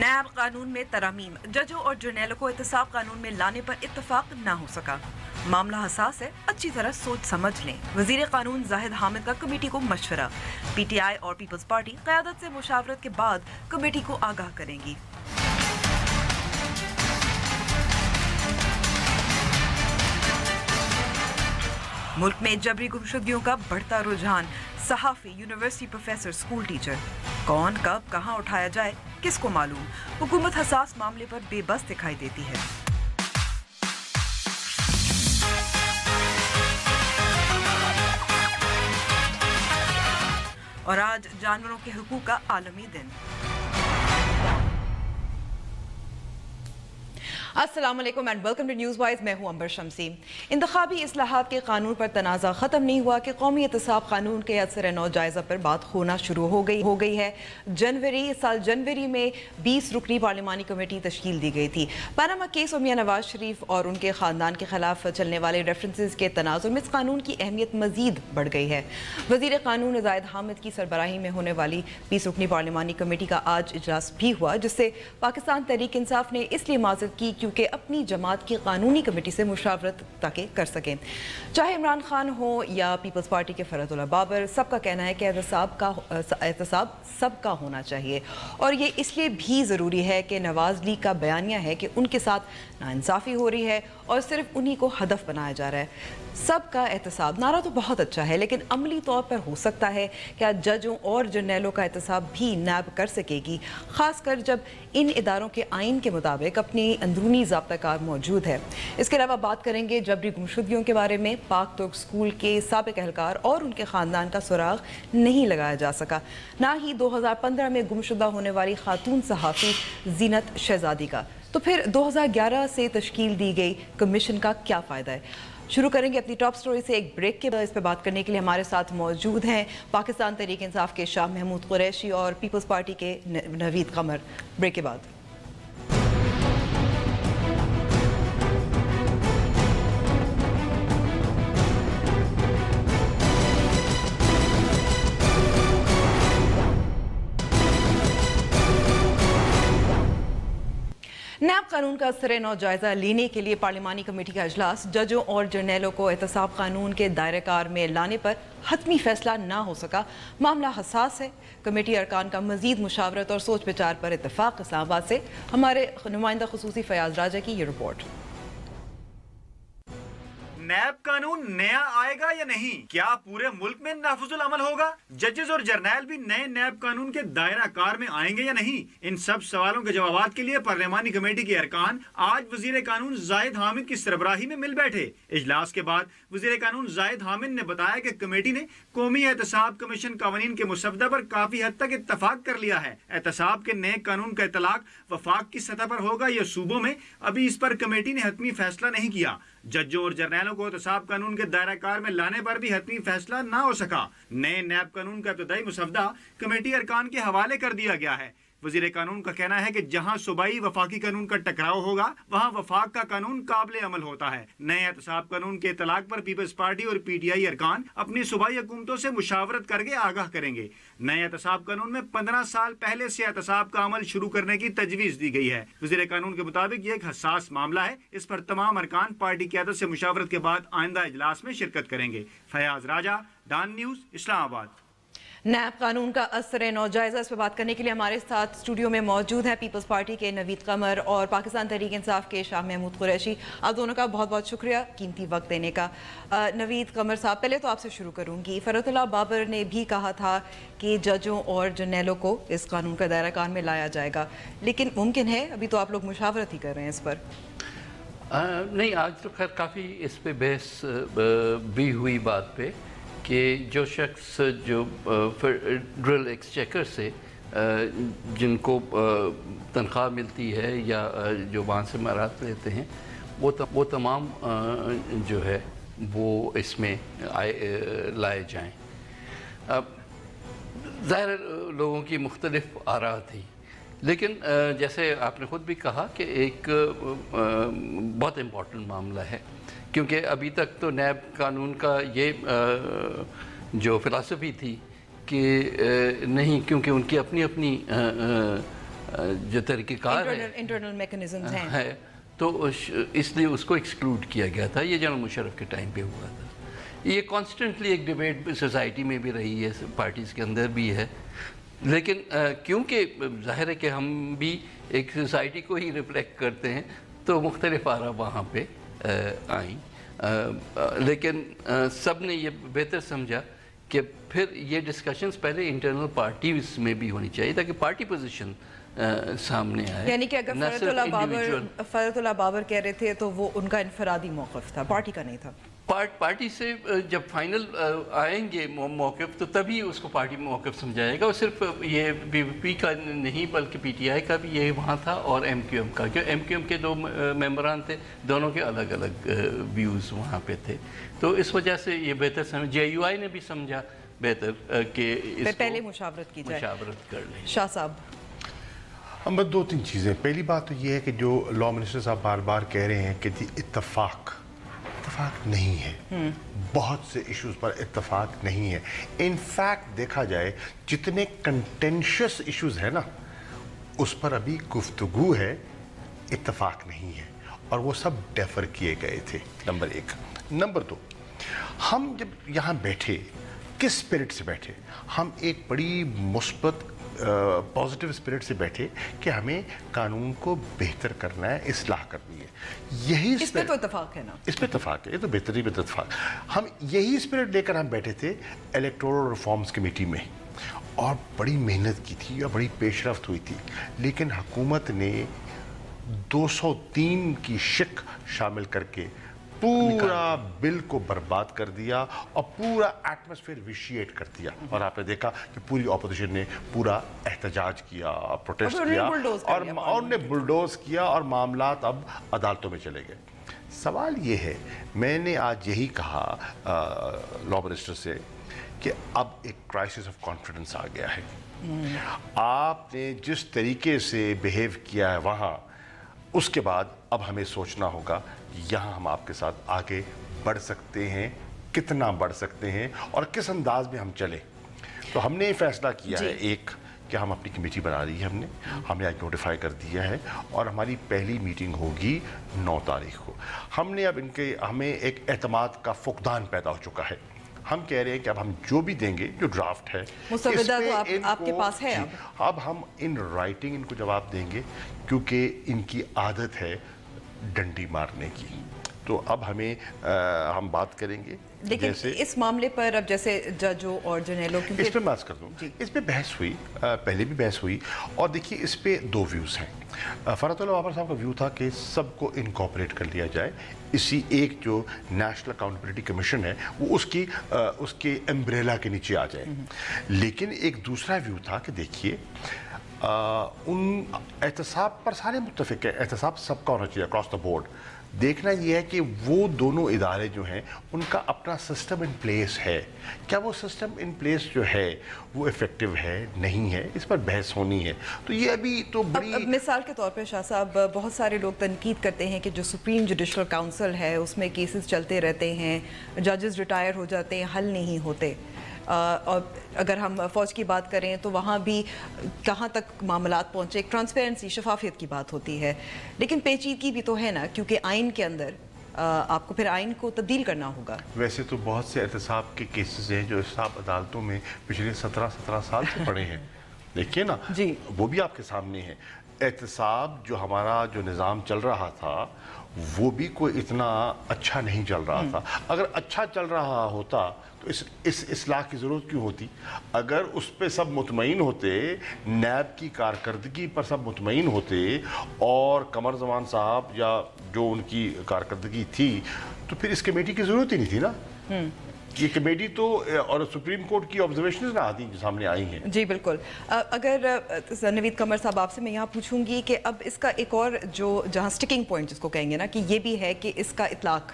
नैब कानून में तरमीम, जजों और जर्नैलों को एहतसाब कानून में लाने पर इत्तफाक ना हो सका। मामला हसास है, अच्छी तरह सोच समझ लें। वजीर कानून जाहिद हामिद का कमेटी को मशवरा। PTI और पीपल्स पार्टी क़यादत से मुशावरत के बाद कमेटी को आगाह करेंगी। मुल्क में जबरी गुमशुदगियों का बढ़ता रुझान। सहाफ़ी, यूनिवर्सिटी प्रोफेसर, स्कूल टीचर, कौन कब कहां उठाया जाए किसको मालूम। हुकूमत हसास मामले पर बेबस दिखाई देती है। और आज जानवरों के हुकूक का आलमी दिन। अस्सलाम वालेकुम and welcome to news wise. मैं हूं अंबर शमसी। इंतखाबी इस्लाहात के कानून पर तनाज़ा ख़त्म नहीं हुआ कि कौमी एहतसाब कानून के असर नौ जायज़ा पर बात होना शुरू हो गई है। जनवरी में 20 रुकनी पार्लिमानी कमेटी तश्कील दी गई थी। पनामा केस और मियां नवाज शरीफ और उनके ख़ानदान के खिलाफ चलने वाले रेफरेंसेस के तनाज़ुर में इस कानून की अहमियत मज़ीद बढ़ गई है। वज़ीर कानून जाहिद हामिद की सरबराही में होने वाली 20 रुकनी पार्लिमानी कमेटी का आज इजलास भी हुआ, जिससे पाकिस्तान तहरीक इंसाफ ने इसलिए माज़रत की क्योंकि अपनी जमात की कानूनी कमेटी से मुशावरत ताकि कर सकें। चाहे इमरान खान हो या पीपल्स पार्टी के फरहतुल्लाह बाबर, सबका कहना है कि एहतसाब सबका होना चाहिए। और ये इसलिए भी ज़रूरी है कि नवाज लीग का बयानिया है कि उनके साथ नाइंसाफ़ी हो रही है और सिर्फ उन्हीं को हदफ बनाया जा रहा है। सबका एहतसाब नारा तो बहुत अच्छा है, लेकिन अमली तौर पर हो सकता है क्या जजों और जर्नैलों का एहतसाब भी नैब कर सकेगी, खासकर जब इन इदारों के आइन के मुताबिक अपनी अंदरूनी ज़ाब्ता-कार मौजूद है। इसके अलावा बात करेंगे जबरी गुमशुदगियों के बारे में। पाक तुर्क स्कूल के साबिक एहलकार और उनके ख़ानदान का सुराग नहीं लगाया जा सका, ना ही 2015 में गुमशुदा होने वाली खातून सहाफ़ी जीनत शहजादी का। तो फिर 2011 से तश्कील दी गई कमीशन का क्या फ़ायदा है? शुरू करेंगे अपनी टॉप स्टोरी से एक ब्रेक के बाद। इस पर बात करने के लिए हमारे साथ मौजूद हैं पाकिस्तान तहरीक इंसाफ के शाह महमूद कुरैशी और पीपल्स पार्टी के नवीद कमर। ब्रेक के बाद नैब कानून का असर नौ जायजा लेने के लिए पार्लिमानी कमेटी का इजलास। जजों और जर्नैलों को एहतसाब कानून के दायरे कार में लाने पर हतमी फैसला ना हो सका। मामला हसास है। कमेटी अरकान का मजीद मुशावरत और सोच विचार पर इत्तफाक। इस्लामाबाद से हमारे नुमाइंदा खुसूसी फयाज राजा की ये रिपोर्ट। नैब कानून नया आएगा या नहीं? क्या पूरे मुल्क में नाफिजुल अमल होगा? जजेस और जर्नैल भी नए नैब कानून के दायरा कार में आएंगे या नहीं? इन सब सवालों के जवाब के लिए पार्लिमानी कमेटी के अरकान आज वजीर कानून जाहिद हामिद की सरबराही में मिल बैठे। इजलास के बाद वजीर कानून जाहिद हामिद ने बताया कि कमेटी ने कौमी एहतसाब कमीशन कानून के मुसवदा पर काफी हद तक इत्तफाक कर लिया है। एहतसाब के नए कानून का इतलाक वफाक की सतह पर होगा या सूबों में, अभी इस पर कमेटी ने हतमी फैसला नहीं किया। जजों और जर्नैलों को एहतसाब कानून के दायरा कार में लाने पर भी हतमी फैसला ना हो सका। नए नैब कानून का इब्तदाई मुसवदा कमेटी अरकान के हवाले कर दिया गया है। वजीर कानून का कहना है कि जहां सूबाई वफाकी कानून का टकराव होगा वहां वफाक का कानून काबिल अमल होता है। नए एहतसाब कानून के तलाक पर पीपल्स पार्टी और PTI अरकान अपनी सूबाई हुकूमतों से मुशावरत करके आगाह करेंगे। नए एहतसाब कानून में 15 साल पहले से एहतसाब का अमल शुरू करने की तजवीज़ दी गई है। वजीर कानून के मुताबिक ये एक हसास मामला है। इस पर तमाम अरकान पार्टी क़यादत से मुशावरत के बाद आइंदा इजलास में शिरकत करेंगे। फयाज राजा, डॉन न्यूज़, इस्लामाबाद। नैब कानून का असर नौ जायजा, इस पर बात करने के लिए हमारे साथ स्टूडियो में मौजूद है पीपल्स पार्टी के नवीद कमर और पाकिस्तान तहरीक इंसाफ के शाह महमूद कुरैशी। आप दोनों का बहुत बहुत शुक्रिया कीमती वक्त देने का। नवीद कमर साहब, पहले तो आपसे शुरू करूंगी। फरहतुल्लाह बाबर ने भी कहा था कि जजों और जर्नैलों को इस कानून का दायरा कार में लाया जाएगा, लेकिन मुमकिन है? अभी तो आप लोग मुशावरत ही कर रहे हैं इस पर। नहीं, आज तो खैर काफ़ी इस पे बहस भी हुई बात पे कि जो शख्स जो फेडरल एक्सचेकर से जिनको तनख्वाह मिलती है या जो वहाँ से मराहत लेते हैं, वो तमाम जो है वो इसमें लाए जाएं। अब ज़ाहिर लोगों की मुख्तलिफ आरा थी, लेकिन जैसे आपने ख़ुद भी कहा कि एक बहुत इम्पॉर्टेंट मामला है, क्योंकि अभी तक तो नैब कानून का ये जो फ़िलासफ़ी थी कि नहीं, क्योंकि उनकी अपनी अपनी जो तरीक़ेकार इंटरनल मैकेनिज़म्स हैं है, तो इसलिए उसको एक्सक्लूड किया गया था। ये जनरल मुशर्रफ के टाइम पे हुआ था। ये कॉन्स्टेंटली एक डिबेट सोसाइटी में भी रही है, पार्टीज़ के अंदर भी है, लेकिन क्योंकि ज़ाहिर है कि हम भी एक सोसाइटी को ही रिफ्लेक्ट करते हैं, तो मुख्तलिफ आरा वहाँ पे आई, लेकिन सब ने ये बेहतर समझा कि फिर ये डिस्कशंस पहले इंटरनल पार्टीज़ में भी होनी चाहिए ताकि पार्टी पोजीशन सामने आए। यानी कि अगर फरतुल्लाह बाबर कह रहे थे तो वो उनका इनफरादी मौक़िफ़ था, पार्टी का नहीं था। पार्टी से जब फाइनल आएंगे मौक़िफ़ तो तभी उसको पार्टी मौक़िफ़ समझाएगा, और सिर्फ ये पीपीपी का नहीं बल्कि पीटीआई का भी ये वहाँ था, और एमक्यूएम का, क्योंकि एमक्यूएम के दो मेंबरान थे, दोनों के अलग अलग व्यूज़ वहाँ पे थे। तो इस वजह से ये बेहतर समझ जेयूआई ने भी समझा बेहतर कि पहले मुशावरत की जाए, मुशावरत कर लें। शाह साहब, हम बस 2-3 चीज़ें। पहली बात तो ये है कि जो लॉ मिनिस्टर साहब बार बार कह रहे हैं कि इत्तफाक नहीं है, बहुत से इश्यूज़ पर इत्तफाक नहीं है। इनफैक्ट देखा जाए जितने कंटेंशियस इश्यूज़ है ना, उस पर अभी गुफ्तगू है, इत्तफाक नहीं है, और वो सब डेफर किए गए थे, नंबर 1। नंबर 2, हम जब यहाँ बैठे किस स्पिरिट से बैठे? हम एक बड़ी मुस्बत पॉजिटिव स्पिरिट से बैठे कि हमें कानून को बेहतर करना है, इस्लाह करनी है। यही इस पे तो इत्तेफाक है ना, इस पे इत्तेफाक है, ये तो बेहतरीन इत्तेफाक। हम यही स्पिरिट लेकर हम बैठे थे इलेक्टोरल रिफॉर्म्स कमेटी में, और बड़ी मेहनत की थी और बड़ी पेशरफ्त हुई थी, लेकिन हुकूमत ने 203 की शिक शामिल करके पूरा बिल को बर्बाद कर दिया और पूरा एटमॉस्फेयर विशिएट कर दिया। और आपने देखा कि पूरी अपोजिशन ने पूरा एहतजाज किया, प्रोटेस्ट किया, और उन्होंने बुलडोज किया, और मामलात अब अदालतों में चले गए। सवाल ये है, मैंने आज यही कहा लॉ मिनिस्टर से कि अब एक क्राइसिस ऑफ कॉन्फिडेंस आ गया है। आपने जिस तरीके से बिहेव किया है वहाँ, उसके बाद अब हमें सोचना होगा यहाँ हम आपके साथ आगे बढ़ सकते हैं, कितना बढ़ सकते हैं, और किस अंदाज में हम चले। तो हमने ये फैसला किया है, एक कि हम अपनी कमेटी बना रही है, हमने आज नोटिफाई कर दिया है, और हमारी पहली मीटिंग होगी 9 तारीख को। हमने अब हमें एक एतमाद का फुकदान पैदा हो चुका है। हम कह रहे हैं कि अब हम जो भी देंगे, जो ड्राफ्ट है मुसवदा तो आपके पास है, अब हम इन राइटिंग इनको जवाब देंगे, क्योंकि इनकी आदत है डंडी मारने की। तो अब हमें हम बात करेंगे। लेकिन इस मामले पर अब जैसे जजों और जर्नलों की इस पे बात कर दूं, इस पे बहस हुई, पहले भी बहस हुई, और देखिए इस पे 2 व्यूज़ हैं। फरतुल्लाह बाबर साहब का व्यू था कि सबको इनकॉर्पोरेट कर लिया जाए, इसी एक जो नेशनल अकाउंटेबिलिटी कमीशन है वो उसके एम्ब्रेला के नीचे आ जाए। लेकिन एक दूसरा व्यू था कि देखिए उन एहतसाब पर सारे मुत्तफिक है, एहतसाब सबका होना चाहिए अक्रॉस द बोर्ड। देखना यह है कि वो दोनों इदारे जो हैं उनका अपना सिस्टम इन प्लेस है, क्या वो सिस्टम इन प्लेस जो है वो इफ़ेक्टिव है, नहीं है, इस पर बहस होनी है। तो ये अभी तो बड़ी अब मिसाल के तौर पे शाह साहब, बहुत सारे लोग तनकीद करते हैं कि जो सुप्रीम जुडिशल काउंसिल है उसमें केसेस चलते रहते हैं, जजेस रिटायर हो जाते हैं, हल नहीं होते। और अगर हम फ़ौज की बात करें तो वहाँ भी कहाँ तक मामलात पहुँचे, एक ट्रांसपेरेंसी, शफाफियत की बात होती है, लेकिन पेचीदगी भी तो है ना, क्योंकि आइन के अंदर आपको फिर आइन को तब्दील करना होगा। वैसे तो बहुत से एहतसाब के केसेस हैं जो एहतसाब अदालतों में पिछले 17 साल से पड़े हैं, देखिए ना जी, वो भी आपके सामने है। एहतसाब जो हमारा जो निज़ाम चल रहा था वो भी कोई इतना अच्छा नहीं चल रहा था। अगर अच्छा चल रहा होता तो इस इस्लाह की ज़रूरत क्यों होती? अगर उस पर सब मुतमईन होते, नैब की कारकर्दगी पर सब मुतमईन होते, और कमर ज़मान साहब या जो उनकी कारकर्दगी थी, तो फिर इस कमेटी की ज़रूरत ही नहीं थी ना। ये कमेटी तो और सुप्रीम कोर्ट की ऑब्जर्वेशंस ना आती सामने आई हैं। जी बिल्कुल। अगर नवीद कमर साहब आपसे मैं यहाँ पूछूंगी कि अब इसका एक और जो जहाँ स्टिकिंग पॉइंट जिसको कहेंगे ना, कि ये भी है कि इसका इतलाक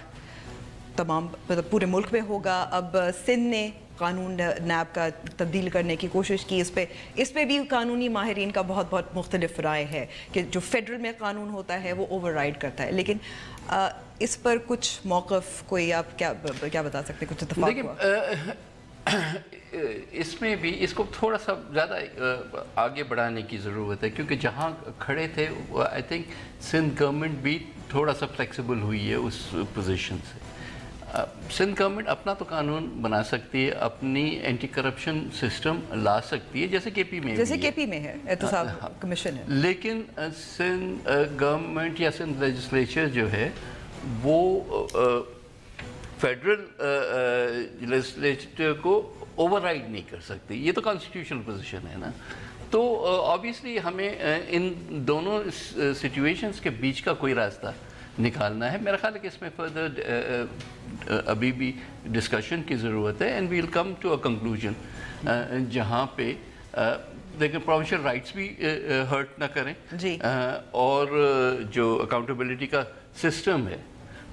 तमाम मतलब पूरे मुल्क में होगा। अब सिंध ने कानून नैब का तब्दील करने की कोशिश की, इस पे भी कानूनी माहिरीन का बहुत मुख्तलिफ राय है कि जो फेडरल में कानून होता है वो ओवरराइड करता है, लेकिन इस पर कुछ मौक़िफ़ कोई आप क्या बता सकते हैं, कुछ इत्तेफाक हुआ? اس میں بھی اس کو تھوڑا سا زیادہ آگے بڑھانے کی ضرورت ہے، کیونکہ جہاں کھڑے تھے آئی تھنک سندھ گورنمنٹ بھی تھوڑا سا فلیکسیبل ہوئی ہے اس پوزیشن سے۔ سندھ گورنمنٹ اپنا تو قانون بنا سکتی ہے، اپنی اینٹی کرپشن سسٹم لا سکتی ہے، جیسے کے پی میں جیسے کے پی میں ہے، احتساب کمیشن ہے، لیکن سندھ گورنمنٹ یا سندھ لیجسلیچر جو ہے وہ فیڈرل لیجسلیچر کو اوور رائڈ نہیں کر سکتی، یہ تو کانسٹیٹیوشنل پوزیشن ہے نا۔ تو آبویسلی ہمیں ان دونوں سچویشنز کے بیچ کا کوئی راستہ نکالنا ہے۔ میرا خیال ہے کہ اس میں فردر ابھی بھی ڈسکشن کی ضرورت ہے، and well come to a conclusion جہاں پہ لیکن پروونشل رائٹس بھی ہرٹ نہ کریں، اور جو اکاؤنٹیبلٹی کا سسٹم ہے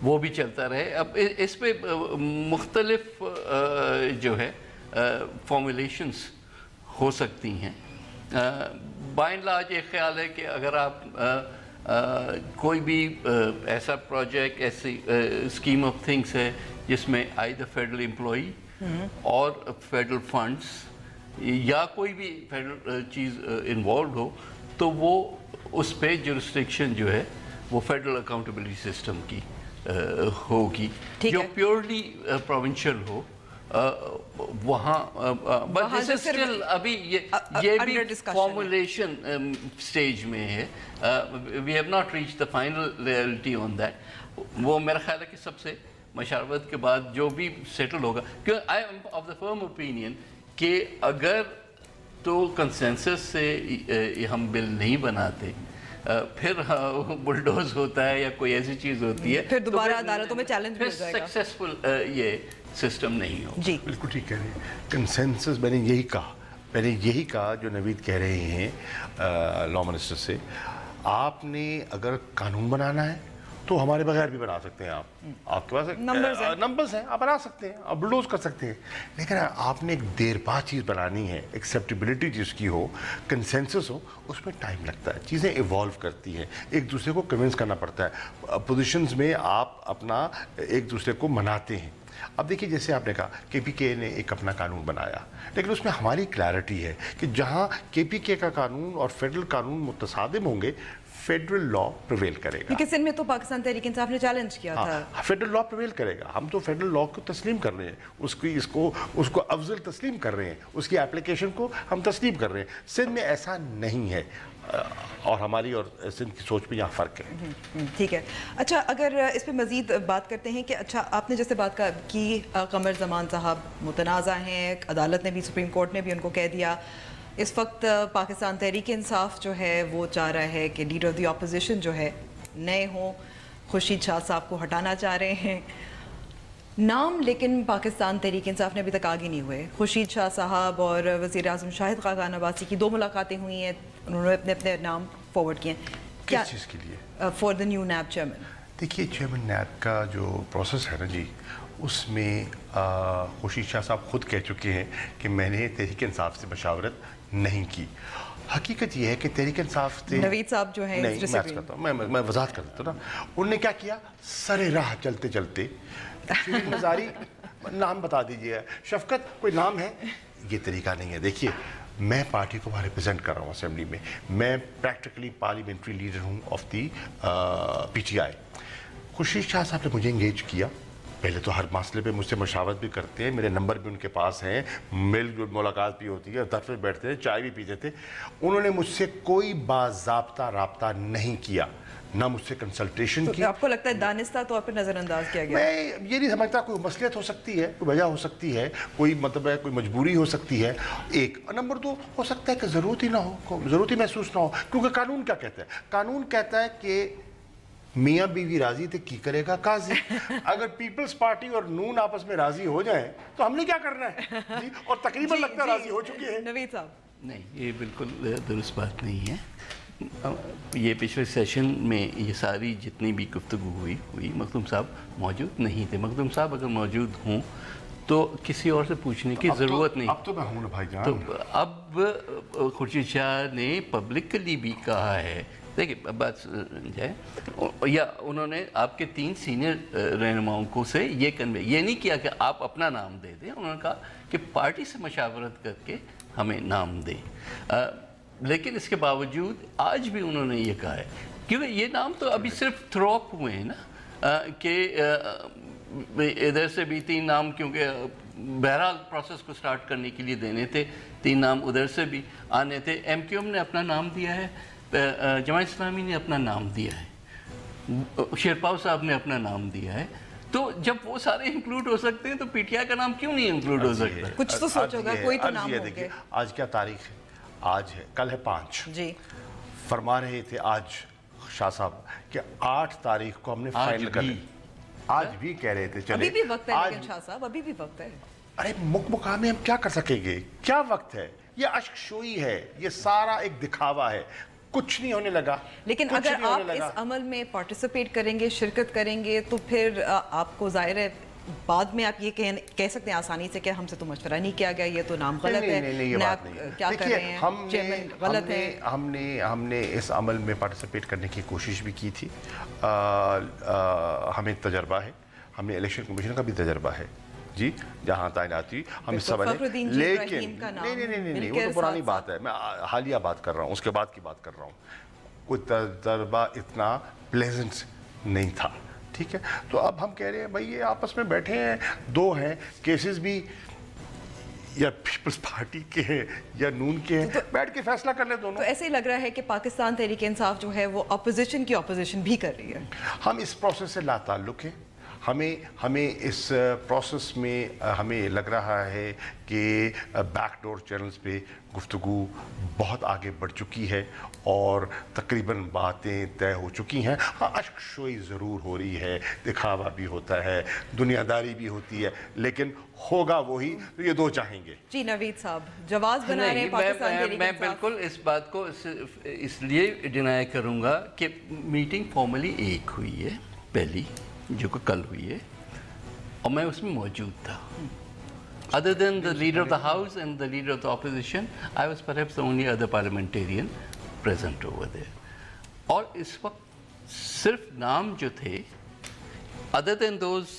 وہ بھی چلتا رہے۔ اب اس پہ مختلف جو ہے فارمولیشنز ہو سکتی ہیں۔ بائی اینڈ لارج ایک خیال ہے کہ اگر آپ کوئی بھی ایسا پروجیکٹ، ایسی اسکیم آف تھنگس ہے جس میں آئیدر فیڈرل امپلائی اور فیڈرل فنڈس یا کوئی بھی فیڈرل چیز انوالوڈ ہو، تو وہ اس پہ جورسڈکشن جو ہے وہ فیڈرل اکاؤنٹیبلٹی سسٹم کی ہوگی۔ جو پیورلی پروونشل ہو وہاں ابھی یہ بھی فارمولیشن سٹیج میں ہے، we have not reach the final reality on that. وہ میرا خیال ہے کہ سب سے مشاورت کے بعد جو بھی سیٹل ہوگا، کیونکہ I am of the firm opinion کہ اگر تو کنسنسس سے ہم بل نہیں بناتے، پھر بلڈوز ہوتا ہے یا کوئی ایسی چیز ہوتی ہے، پھر دوبارہ عدالتوں میں چیلنج پھر سکسیسفل یہ سسٹم نہیں ہو۔ جی بالکل ٹھیک کہہ رہے ہیں۔ کنسنسس میں نے یہی کہا جو نوید کہہ رہے ہیں لا منسٹر سے، آپ نے اگر قانون بنانا ہے تو ہمارے بغیر بھی بنا سکتے ہیں، آپ کے پاس نمبرز ہیں، آپ بنا سکتے ہیں، آپ بلڈوز کر سکتے ہیں، لیکن آپ نے ایک دیر بعد چیز بنانی ہے، ایکسیپٹیبلٹی جس کی ہو، کنسنسس ہو، اس میں ٹائم لگتا ہے، چیزیں ایوالو کرتی ہیں، ایک دوسرے کو کنونس کرنا پڑتا ہے، پوزیشنز میں آپ اپنا ایک دوسرے کو مناتے ہیں۔ اب دیکھیے جیسے آپ نے کہا کے پی کے نے ایک اپنا قانون بنایا، لیکن اس میں ہماری کلیئرٹی ہے کہ جہاں کے پی کے کا قانون اور فیڈرل قانون متصادم ہوں گے، فیڈرل لا پریویل کرے گا۔ کیونکہ سندھ میں تو پاکستان تحریک انصاف نے چیلنج کیا تھا، فیڈرل لا پریویل کرے گا، ہم تو فیڈرل لا کو تسلیم کر رہے ہیں، اس کو افضل تسلیم کر رہے ہیں، اس کی اپلیکیشن کو ہم تسلیم کر رہے ہیں۔ سندھ میں ایسا نہیں ہے، اور ہماری اور سندھ کی سوچ میں یہاں فرق ہے۔ ٹھیک ہے، اچھا اگر اس پہ مزید بات کرتے ہیں کہ اچھا آپ نے جیسے بات کی قمر زمان صاحب متنازع ہیں، عدالت نے بھی، سپریم کورٹ نے بھی ان کو کہہ دیا، اس وقت پاکستان تحریک انصاف جو ہے وہ چاہ رہا ہے کہ لیڈر آف دی اپوزیشن جو ہے نئے ہوں، خورشید شاہ صاحب کو ہٹانا چاہ رہے ہیں نام، لیکن پاکستان تحریک انصاف نے ابھی تک آگے نہیں ہوئے۔ خورشید شاہ صاحب اور وزیر اعظم شاہد خاقان عباسی کی 2 ملاقاتیں ہوئی ہیں، انہوں نے اپنے نام فارورڈ کیے ہیں۔ کس چیز کے لیے؟ For the new NAB chairman. دیکھیے چیئرمین نیب کا جو پروسیس ہے نا جی، اس میں خورشید شاہ صاحب خود کہہ چکے ہیں کہ میں نے تحریک انصاف سے مشاورت نہیں کی۔ حقیقت یہ ہے کہ تحریک انصاف سے نوید صاحب جو ہیں، میں وضاحت کر دیتا ہوں نا، انہوں نے کیا کیا، سر راہ چلتے چلتے شیرین مزاری نام بتا دیجیے، شفقت کوئی نام ہے، یہ طریقہ نہیں ہے۔ دیکھیے میں پارٹی کو وہاں ریپرزینٹ کر رہا ہوں اسمبلی میں، میں پریکٹیکلی پارلیمنٹری لیڈر ہوں of the P T I. Khurshid Shah صاحب نے مجھے انگیج کیا، پہلے تو ہر مسئلے پہ مجھ سے مشاورت بھی کرتے ہیں، میرے نمبر بھی ان کے پاس ہیں، ملاقات بھی ہوتی ہے، دفتر بیٹھتے ہیں، چائے بھی پیتے تھے۔ انہوں نے مجھ سے کوئی باضابطہ رابطہ نہیں کیا، نہ مجھ سے کنسلٹیشن کی۔ آپ کو لگتا ہے دانستہ طور پر نظر انداز کیا گیا؟ میں یہ نہیں سمجھتا، کوئی مصلحت ہو سکتی ہے، کوئی وجہ ہو سکتی ہے، کوئی مطلب ہے، کوئی مجبوری ہو سکتی ہے، ایک۔ نمبر 2 ہو سکتا ہے کہ ضرورت ہی نہ ہو، ضرورت ہی محسوس نہ ہو، کیونکہ قانون کیا کہتا ہے؟ قانون کہتا ہے کہ میاں بیوی راضی تو کی کرے گا قاضی۔ اگر پیپلز پارٹی اور نون آپس میں راضی ہو جائیں تو ہم نے کیا کرنا ہے جی؟ اور تقریباً لگتا ہے راضی ہو چکے ہیں۔ نوید صاحب نہیں، یہ بالکل درست بات نہیں ہے۔ یہ پچھلے سیشن میں یہ ساری جتنی بھی گفتگو ہوئی مخدوم صاحب موجود نہیں تھے۔ مخدوم صاحب اگر موجود ہوں تو کسی اور سے پوچھنے کی ضرورت نہیں۔ اب تو میں ہوں نا بھائی جان۔ تو اب خورشید شاہ نے پبلکلی بھی کہا ہے देखिए बात है, या उन्होंने आपके 3 सीनियर रहनुमाओं को से ये कन्वे ये नहीं किया कि आप अपना नाम दे दें, उन्होंने कहा कि पार्टी से मशावरत करके हमें नाम दें। लेकिन इसके बावजूद आज भी उन्होंने ये कहा है, क्योंकि ये नाम तो अभी सिर्फ थ्रो अप हुए हैं ना, कि इधर से भी 3 नाम, क्योंकि बहरहाल प्रोसेस को स्टार्ट करने के लिए देने थे, 3 नाम उधर से भी आने थे। MQM ने अपना नाम दिया है, जमात इस्लामी ने अपना नाम दिया है, शेरपाव साहब ने अपना नाम दिया है। तो जब वो सारे इंक्लूड हो सकते हैं तो PTI का नाम क्यों नहीं इंक्लूड हो सकता? कुछ तो सोचोगा, कोई तो नाम देखिए आज क्या तारीख है, आज है, कल है 5 जी। फरमा रहे थे आज शाह साहब कि 8 तारीख को हमने फाइनल कर लिया। आज भी कह रहे थे चले, अभी भी वक्त है, लेकिन शाह साहब अभी भी वक्त है। अरे मुकामे हम क्या कर सकेंगे, क्या वक्त है, ये अश्क शोई है, ये सारा एक दिखावा है, कुछ नहीं होने लगा। लेकिन अगर आप इस अमल में पार्टिसिपेट करेंगे, शिरकत करेंगे, तो फिर आपको जाहिर है बाद में आप ये कह सकते हैं आसानी से कि हमसे तो मशवरा नहीं किया गया, ये तो नाम गलत है, नहीं, ये बात नहीं। क्या कर रहे हैं, चेयरमैन गलत है। हमने इस अमल में पार्टिसिपेट करने की कोशिश भी की थी। हमें तजर्बा है, हमें इलेक्शन कमीशन का भी तजर्बा है जी, जहाँ तैनात हुई हम सब ने। लेकिन नहीं, वो तो पुरानी बात है, मैं हालिया बात कर रहा हूँ, उसके बाद की बात कर रहा हूँ। कोई तजर्बा इतना प्लेजेंट नहीं था, ठीक है। तो अब हम कह रहे हैं भाई ये आपस में बैठे हैं, 2 हैं केसेस भी, या पीपल्स पार्टी के हैं या नून के हैं, बैठ के फैसला कर ले दोनों। तो ऐसे ही लग रहा है कि पाकिस्तान तहरीक इंसाफ जो है वो अपोजिशन की अपोजिशन भी कर रही है। हम इस प्रोसेस से लाताल्लुक हैं। हमें इस प्रोसेस में हमें लग रहा है कि बैकडोर चैनल्स पे गुफ्तगू बहुत आगे बढ़ चुकी है और तकरीबन बातें तय हो चुकी हैं। हाँ, अश्क शोई ज़रूर हो रही है, दिखावा भी होता है, दुनियादारी भी होती है, लेकिन होगा वही तो ये 2 चाहेंगे। जी नवीद साहब, जवाब बना रहे हैं पाकिस्तान। मैं बिल्कुल इस बात को इसलिए डिनाई करूँगा कि मीटिंग फॉर्मली एक हुई है, पहली जो कि कल हुई है, और मैं उसमें मौजूद था। Other than the leader of the house and the leader of the opposition, I was perhaps the only other parliamentarian present over there. और इस वक्त सिर्फ नाम जो थे, other than those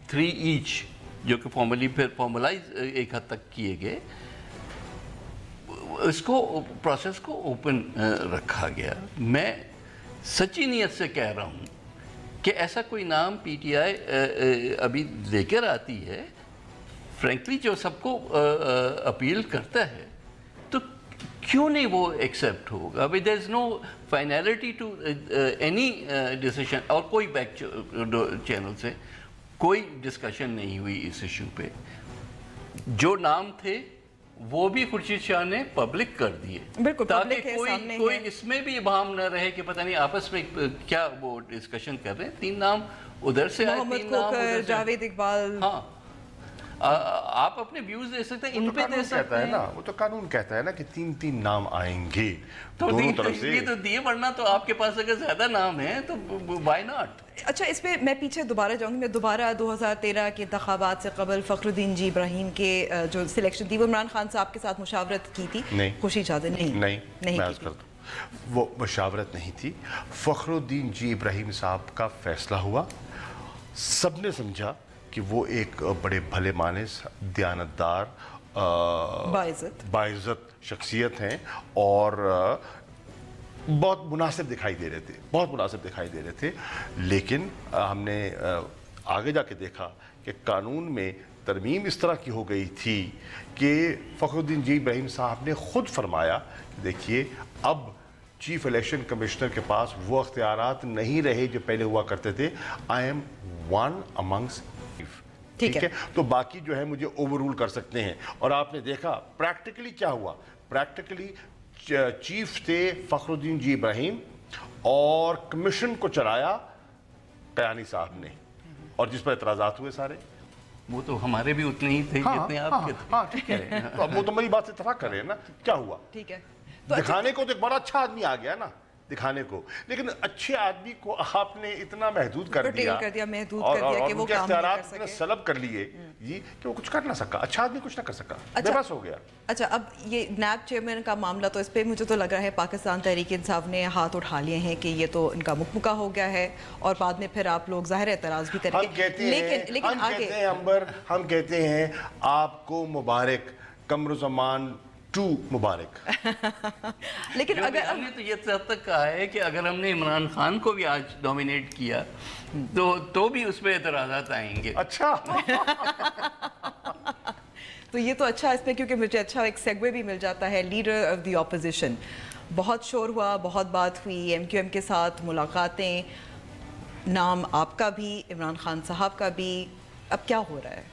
3 each, जो कि फॉर्मली फिर फॉर्मलाइज एक हद तक किए गए, इसको प्रोसेस को ओपन रखा गया। मैं सच्ची नीयत से कह रहा हूँ कि ऐसा कोई नाम PTI अभी लेकर आती है, फ्रैंकली जो सबको अपील करता है, तो क्यों नहीं वो एक्सेप्ट होगा? अभी there is no finality to any decision, और कोई बैक चैनल से कोई डिस्कशन नहीं हुई इस इशू पे। जो नाम थे वो भी खुर्शीद शाह ने पब्लिक कर दिए, ताकि कोई इसमें भी बहाम न रहे कि पता नहीं आपस में क्या वो डिस्कशन कर रहे हैं। 3 नाम उधर से आए, 3 नाम उधर से, जावेद इकबाल। हाँ, आप अपने व्यूज दे सकते हैं, इन पे दे सकते हैं ना, वो तो कानून कहता है ना कि 3 नाम आएंगे तो दोनों तरफ से। ये तो दिए, वरना तो आपके पास अगर ज्यादा नाम है तो व्हाई नॉट। अच्छा, इस पे मैं पीछे दोबारा जाऊंगी। मैं दोबारा 2013 के इंतखाबात से कबल फखरुद्दीन जी इब्राहिम के जो सिलेक्शन थी वो इमरान खान साहब के साथ मुशावरत की थी? खुर्शीद शाह नहीं, वो मुशावरत नहीं थी। फखरुद्दीन जी इब्राहिम साहब का फैसला हुआ, सबने समझा कि वो एक बड़े भले मानस, दयानतदार, बाइज़्ज़त शख्सियत हैं और बहुत मुनासिब दिखाई दे रहे थे, लेकिन हमने आगे जाके देखा कि कानून में तरमीम इस तरह की हो गई थी कि फखरुद्दीन जी इब्राहिम साहब ने खुद फरमाया कि देखिए अब चीफ इलेक्शन कमिश्नर के पास वो अख्तियारात नहीं रहे जो पहले हुआ करते थे। आई एम वन अमंग्स, ठीक है, तो बाकी जो है मुझे ओवररूल कर सकते हैं। और आपने देखा प्रैक्टिकली क्या हुआ। प्रैक्टिकली चीफ थे फखरुद्दीन जी इब्राहिम और कमीशन को चलाया कयानी साहब ने, और जिस पर एतराज़ात हुए सारे, वो तो हमारे भी उतने ही थे जितने आपके थे। हाँ, ठीक है, तो अब वो तो मेरी बात से इत्तेफाक कर रहे हैं ना, क्या हुआ, ठीक है, तो दिखाने को तो एक बड़ा अच्छा आदमी आ गया ना, दिखाने को, लेकिन अच्छे आदमी को आपने इतना महदूद कर दिया कि वो उनके काम नहीं कर इतने सलब कर लिए जी कि वो कुछ कर ना सका, अच्छा आदमी कुछ ना कर सका, बेबस हो गया। अच्छा, अब ये नैब चेयरमैन का मामला, तो इस पे मुझे तो लग रहा है पाकिस्तान तहरीक इंसाफ ने हाथ उठा लिए हैं कि ये तो इनका मुकमुका हो गया है, और बाद में फिर आप लोग ज़ाहिर एतराज़ भी करेंगे। लेकिन आगे हम कहते हैं आपको मुबारक, कमरुज़मान 2 मुबारक। लेकिन अगर हमने तो ये तक कहा है कि अगर हमने इमरान खान को भी आज डोमिनेट किया तो भी उस पर एतराज़ात आएंगे। अच्छा तो ये तो अच्छा इसमें, क्योंकि मुझे अच्छा एक सेगवे भी मिल जाता है। लीडर ऑफ द ऑपोजिशन, बहुत शोर हुआ, बहुत बात हुई, MQM के साथ मुलाकातें, नाम आपका भी, इमरान खान साहब का भी, अब क्या हो रहा है?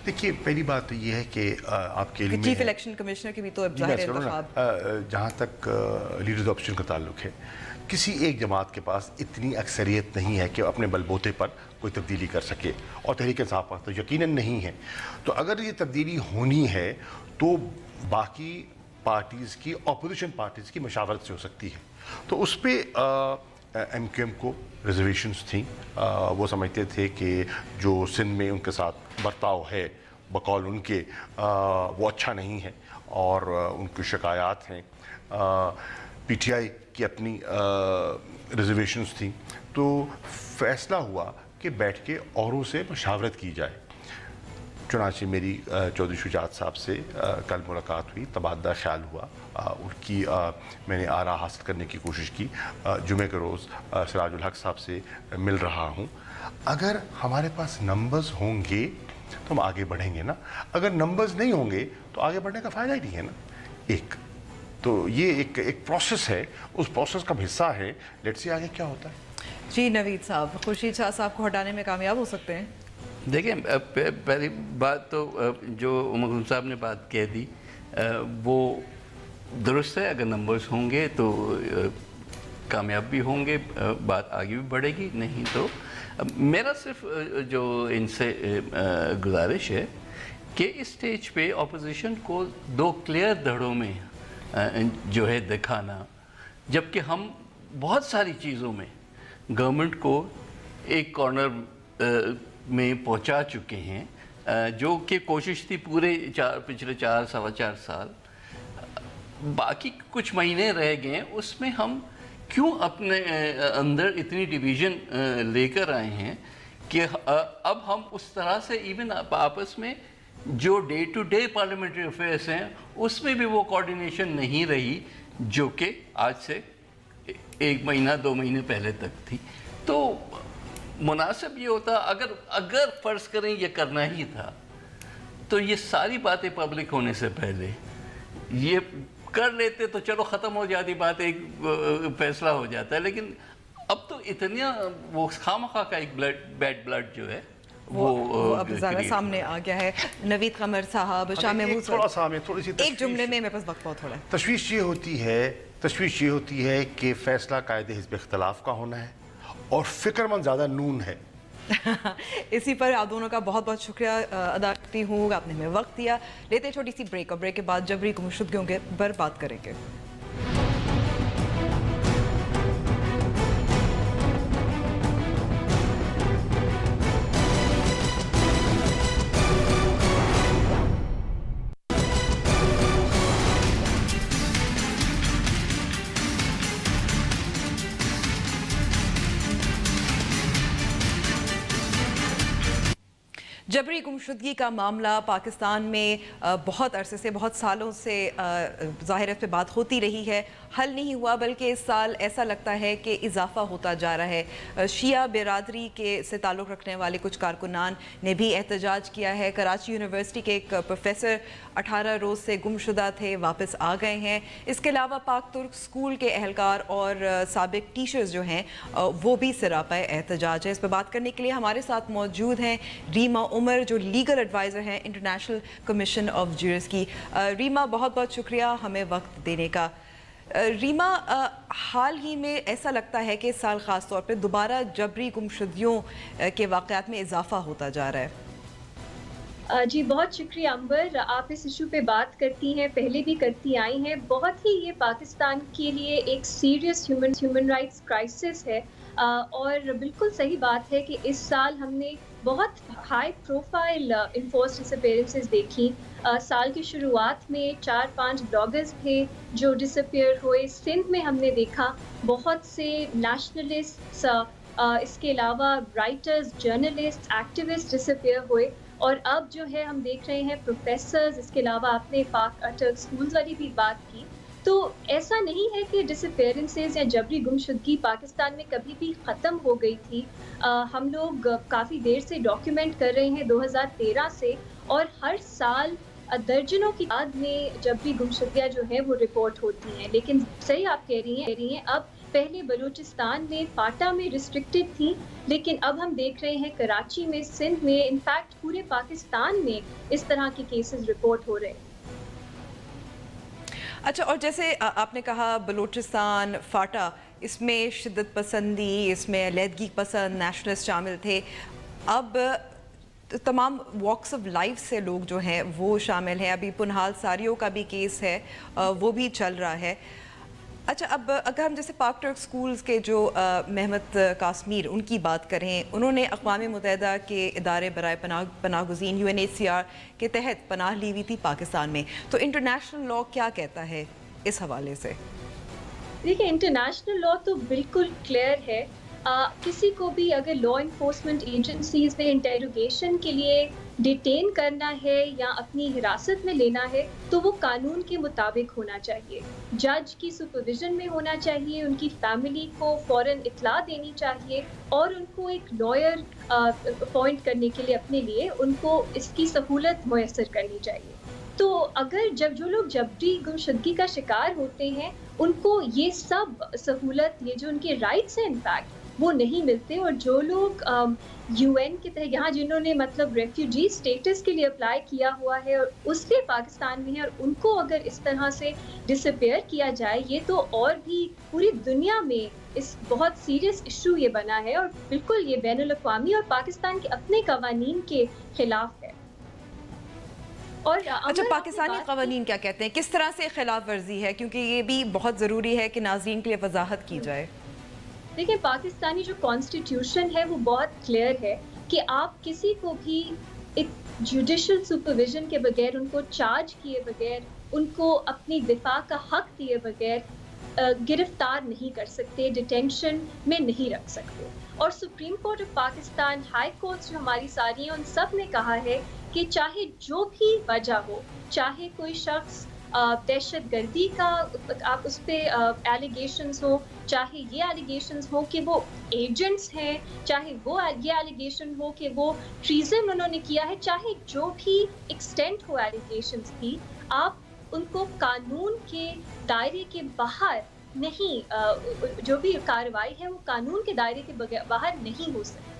देखिए, पहली बात तो ये है कि आपके लिए चीफ इलेक्शन कमिश्नर की भी तो अब ज़ाहिर है, जहाँ तक लीडर्स ऑप्शन का ताल्लुक है, किसी एक जमात के पास इतनी अक्सरियत नहीं है कि अपने बलबूते पर कोई तब्दीली कर सके, और तहरीक इंसाफ पर तो यकीनन नहीं है। तो अगर ये तब्दीली होनी है तो बाकी पार्टीज़ की, अपोजिशन पार्टीज़ की मशावरत से हो सकती है। तो उस पर MQM को रिजर्वेशंस थी, वो समझते थे कि जो सिंध में उनके साथ बर्ताव है बकौल उनके वो अच्छा नहीं है, और उनकी शिकायत हैं। PTI की अपनी रिजर्वेशंस थी, तो फैसला हुआ कि बैठ के औरों से मशावरत की जाए। चुनांचे मेरी चौधरी शुजात साहब से कल मुलाकात हुई, तबादला ख्याल हुआ, उनकी मैंने आरा हासिल करने की कोशिश की। जुमे के रोज़ सिराजुल हक साहब से मिल रहा हूँ। अगर हमारे पास नंबर्स होंगे तो हम आगे बढ़ेंगे ना, अगर नंबर्स नहीं होंगे तो आगे बढ़ने का फ़ायदा ही नहीं है ना। एक तो ये एक प्रोसेस है, उस प्रोसेस का हिस्सा है। लेट्स सी आगे क्या होता है। जी नवीद साहब, खुर्शीद शाह साहब को हटाने में कामयाब हो सकते हैं? देखिए, पहली बात तो जो उमर साहब ने बात कह दी वो दुरुस्त है। अगर नंबर्स होंगे तो कामयाब भी होंगे, बात आगे भी बढ़ेगी, नहीं तो मेरा सिर्फ जो इनसे गुजारिश है कि इस स्टेज पे ऑपोजिशन को 2 क्लियर धड़ों में जो है दिखाना, जबकि हम बहुत सारी चीज़ों में गवर्नमेंट को एक कॉर्नर में पहुंचा चुके हैं, जो कि कोशिश थी पिछले 4-4.25 साल। बाकी कुछ महीने रह गए, उसमें हम क्यों अपने अंदर इतनी डिवीज़न लेकर आए हैं कि अब हम उस तरह से इवन आपस में जो day to day parliamentary affairs हैं उसमें भी वो कोऑर्डिनेशन नहीं रही, जो कि आज से 1 महीना 2 महीने पहले तक थी। तो मुनासिब ये होता, अगर फ़र्ज़ करें ये करना ही था, तो ये सारी बातें पब्लिक होने से पहले ये कर लेते तो चलो ख़त्म हो जाती बात, एक फैसला हो जाता है। लेकिन अब तो इतना वो खामखा का एक बैड ब्लड जो है वो अब ज़्यादा सामने आ गया है। नवीद कमर साहब, शाह महमूद, थोड़ी सी एक जुमले में, मेरे पास वक्त बहुत थोड़ा है। तशवीश ये होती है कि फ़ैसला कायदे हिज़्ब इख्तिलाफ़ का होना है और फ़िक्रमंद ज़्यादा नून है। इसी पर आप दोनों का बहुत बहुत शुक्रिया अदा करती हूँ, आपने हमें वक्त दिया। लेते छोटी सी ब्रेक, और ब्रेक के बाद जबरी गुमशुदगियों के पर बात करेंगे। जबरी गुमशुदगी का मामला पाकिस्तान में बहुत अरसे से, बहुत सालों से ज़ाहिर है पे बात होती रही है, हल नहीं हुआ, बल्कि इस साल ऐसा लगता है कि इजाफा होता जा रहा है। शिया बिरादरी के से ताल्लुक़ रखने वाले कुछ कारकुनान ने भी एहतजाज किया है। कराची यूनिवर्सिटी के एक प्रोफेसर 18 रोज़ से गुमशुदा थे, वापस आ गए हैं। इसके अलावा पाक तुर्क स्कूल के अहलकार और साबिक टीचर्स जो हैं वो भी सरापा एहतजाज है। इस पर बात करने के लिए हमारे साथ मौजूद हैं रीमा उमर, जो लीगल एडवाइज़र हैं इंटरनेशनल कमीशन ऑफ जूरिस की। रीमा, बहुत बहुत शुक्रिया हमें वक्त देने का। रीमा, हाल ही में ऐसा लगता है कि इस साल ख़ास तौर पे दोबारा जबरी गुमशुदगियों के वाक़यात में इजाफा होता जा रहा है। جی بہت شکریہ امبر، آپ اس ایشو پہ بات کرتی ہیں، پہلے بھی کرتی آئی ہیں، بہت ہی یہ پاکستان کے لیے ایک سیریس ہیومن رائٹس کرائسس ہے، اور بالکل صحیح بات ہے کہ اس سال ہم نے بہت ہائی پروفائل انفورسڈ ڈس اپیئرنسز دیکھی۔ سال کی شروعات میں 4-5 بلاگرز تھے جو ڈس اپیئر ہوئے، سندھ میں ہم نے دیکھا بہت سے نیشنلسٹ، اس کے علاوہ رائٹرز، جرنلسٹ، ایکٹیوسٹ ڈس اپیئر ہوئے، اور اب جو ہے ہم دیکھ رہے ہیں پروفیسرز، اس کے علاوہ آپ نے پاک ٹرک اسکولز والی بھی بات کی۔ تو ایسا نہیں ہے کہ ڈس اپیئرنسز یا جبری گمشدگی پاکستان میں کبھی بھی ختم ہو گئی تھی، ہم لوگ کافی دیر سے ڈاکیومنٹ کر رہے ہیں 2013 سے، اور ہر سال درجنوں کی تعداد میں جبری گمشدگیاں جو ہیں وہ رپورٹ ہوتی ہیں، لیکن صحیح آپ کہہ رہی ہیں اب پہلے بلوچستان میں فاٹا میں ریسٹرکٹڈ تھی، لیکن اب ہم دیکھ رہے ہیں کراچی میں، سندھ میں، انفیکٹ پورے پاکستان میں اس طرح کے کیسز رپورٹ ہو رہے ہیں۔ اچھا، اور جیسے آپ نے کہا بلوچستان، فاٹا، اس میں شدت پسندی، اس میں علیحدگی پسند نیشنلسٹ شامل تھے، اب تمام واکس آف لائف سے لوگ جو ہیں وہ شامل ہیں، ابھی پنہال ساریوں کا بھی کیس ہے وہ بھی چل رہا ہے۔ اچھا، اب اگر ہم جیسے پاک ٹرک سکولز کے جو محمد قاسمیر ان کی بات کریں، انہوں نے اقوام متحدہ کے ادارے برائے پناہ گزین UNHCR کے تحت پناہ لی ہوئی تھی پاکستان میں، تو انٹرنیشنل لاء کیا کہتا ہے اس حوالے سے؟ دیکھیں، انٹرنیشنل لاء تو بالکل کلیئر ہے، کسی کو بھی اگر لاء انفورسمنٹ ایجنسیز نے انٹیروگیشن کے لیے ڈیٹین کرنا ہے یا اپنی حراست میں لینا ہے تو وہ قانون کے مطابق ہونا چاہیے، جج کی سپرویژن میں ہونا چاہیے، ان کی فیملی کو فوراً اطلاع دینی چاہیے، اور ان کو ایک لائر اپوائنٹ کرنے کے لیے اپنے لیے ان کو اس کی سہولت میسر کرنی چاہیے۔ تو اگر جو لوگ جبری گمشدگی کا شکار ہوتے ہیں ان کو یہ سب سہولت، یہ جو ان کے رائٹس ہیں انفیکٹ وہ نہیں ملتے، اور جو لوگ UN کے تحت یہاں جنہوں نے مطلب ریفیوجی اسٹیٹس کے لیے اپلائی کیا ہوا ہے اور اس لیے پاکستان میں ہے، اور ان کو اگر اس طرح سے ڈس اپیئر کیا جائے، یہ تو اور بھی پوری دنیا میں اس بہت سیریس ایشو یہ بنا ہے، اور بالکل یہ بین الاقوامی اور پاکستان کے اپنے قوانین کے خلاف ہے۔ اور اچھا، پاکستانی قوانین کیا کہتے ہیں، کس طرح سے خلاف ورزی ہے؟ کیونکہ یہ بھی بہت ضروری ہے کہ ناظرین کے لیے وضاحت کی جائے۔ دیکھیں، پاکستانی جو کانسٹیٹیوشن ہے وہ بہت کلیئر ہے کہ آپ کسی کو بھی ایک جوڈیشل سپرویژن کے بغیر، ان کو چارج کیے بغیر، ان کو اپنی دفاع کا حق دیے بغیر گرفتار نہیں کر سکتے، ڈیٹینشن میں نہیں رکھ سکتے۔ اور supreme court of Pakistan, high courts جو ہماری ساری ہیں، ان سب نے کہا ہے کہ چاہے جو بھی وجہ ہو، چاہے کوئی شخص دہشت گردی کا آپ اس پہ ایلیگیشنز ہو، چاہے یہ ایلیگیشنز ہو کہ وہ ایجنٹس ہیں، چاہے وہ یہ ایلیگیشن ہو کہ وہ ٹریزن انہوں نے کیا ہے، چاہے جو بھی ایکسٹینٹ ہو ایلیگیشنز کی، آپ ان کو قانون کے دائرے کے باہر نہیں، جو بھی کارروائی ہے وہ قانون کے دائرے کے باہر نہیں ہو سکتی۔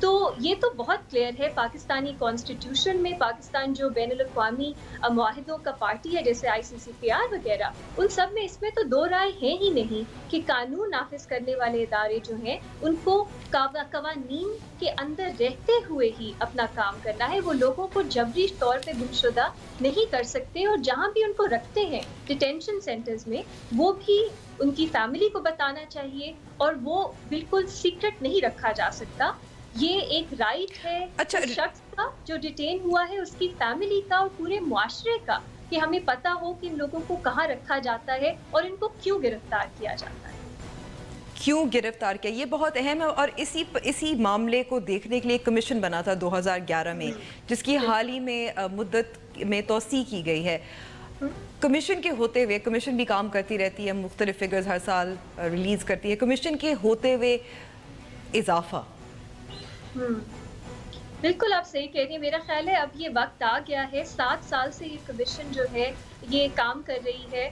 تو یہ تو بہت کلیئر ہے پاکستانی کانسٹیٹیوشن میں، پاکستان جو بین الاقوامی معاہدوں کا پارٹی ہے جیسے ICCPR وغیرہ، ان سب میں اس میں تو دو رائے ہے ہی نہیں کہ قانون نافذ کرنے والے ادارے جو ہیں ان کو قوانین کے اندر رہتے ہوئے ہی اپنا کام کرنا ہے، وہ لوگوں کو جبری طور پہ گمشدہ نہیں کر سکتے، اور جہاں بھی ان کو رکھتے ہیں ڈیٹینشن سینٹرز میں، وہ بھی ان کی فیملی کو بتانا چاہیے، اور وہ بالکل سیکرٹ نہیں رکھا جا سکتا۔ یہ ایک رائٹ ہے اس شخص کا جو ڈیٹین ہوا ہے، اس کی فیملی کا اور پورے معاشرے کا، کہ ہمیں پتا ہو کہ ان لوگوں کو کہاں رکھا جاتا ہے اور ان کو کیوں گرفتار کیا جاتا ہے، کیوں گرفتار کیا، یہ بہت اہم ہے۔ اور اسی معاملے کو دیکھنے کے لیے کمیشن بنا تھا 2011 میں، جس کی حال ہی میں مدت میں توسیع کی گئی ہے۔ کمیشن کے ہوتے ہوئے، کمیشن بھی کام کرتی رہتی ہے، مختلف فگرز ہر سال ریلیز کرتی ہے، کمیشن کے ہوتے ہوئے اضافہ۔ بالکل آپ صحیح کہہ رہی ہیں، میرا خیال ہے اب یہ وقت آ گیا ہے، 7 سال سے یہ کمیشن جو ہے یہ کام کر رہی ہے،